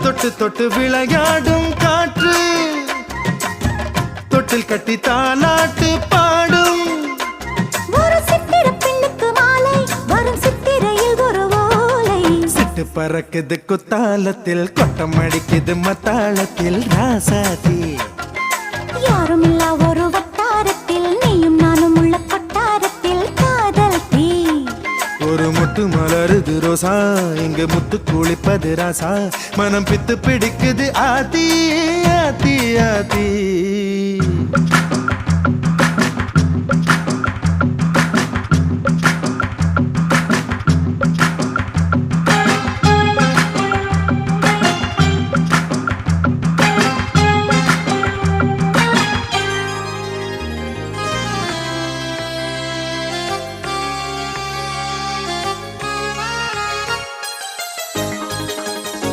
தொட்டு தொட்டு விளையாடும் காற்று தொட்டில் கட்டி தாலாட்டு பாடும் ஒரு சித்திர பெண்ணுக்கு மாலை வரும் சித்திரையில் ஒரு ஓலை சிட்டு பறக்குது குத்தாலத்தில் கொட்டம் அடிக்குது மத்தாளத்தில் ராசாதி யாரும் இல்லா ஒரு வட்டாரத்தில் நீயும் நானும் உள்ள கொட்டாரத்தில் காதல் தீ ஒரு முட்டு மலருது ரோசா இங்கு முத்து குளிப்பது ராசா மனம் பித்து பிடிக்குது ஆதி ஆதி ஆதி